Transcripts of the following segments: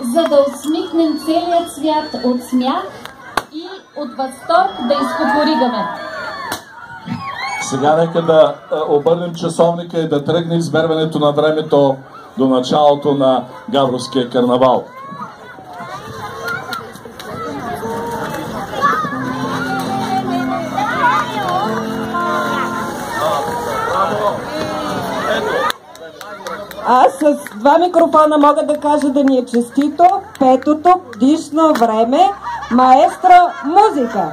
за да усмихнем целият свят от смях и от възторг да изкукуригаме. Сега нека да обърнем часовника и да тръгне измерването на времето до началото на Габровския карнавал. Аз с 2 микрофона мога да кажа да ни е честито петото годишно време маестро музика.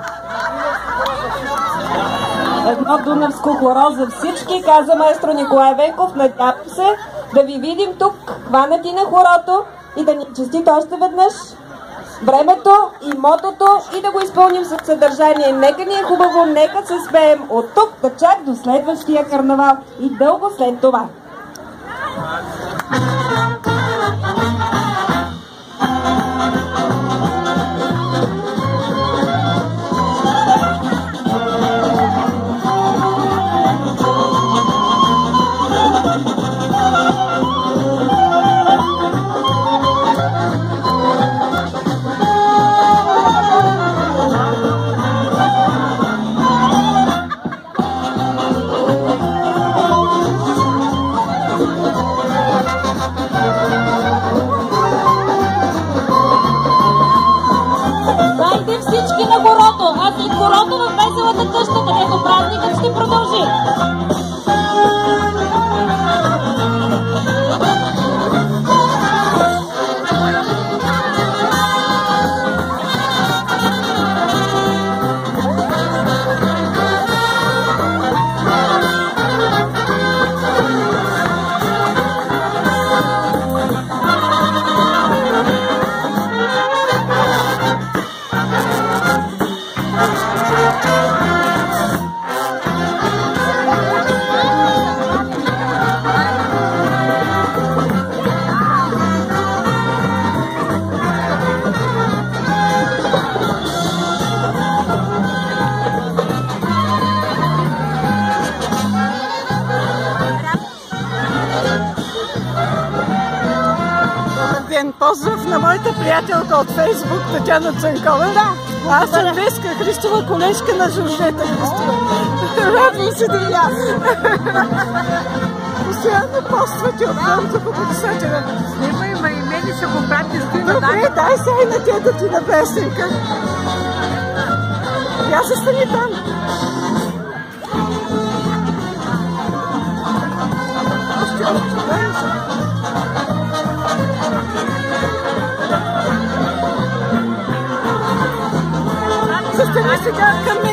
Едно дунавско хоро за всички, каза маестро Николай Венков. Надявам се да ви видим тук, хванати на хорото и да ни честито още веднъж времето и мотото и да го изпълним със съдържание. Нека ни е хубаво, нека се смеем от тук да чак до следващия карнавал и дълго след това. Всички на хорото, а след хорото в веселата къща, където празникът ще продължи. Поздрав на моята приятелка от Фейсбук, Татяна Цанкова. Да, аз съм Веска Христова, колежка на Жоржета Христова. Радвам се да ви аз. Постоянно поствате от новото хубавосътера. Снимай, и мене ще го прати с тина. Добре, дай сега и на тя да ти на песенка. Я се стани там. Застани сега към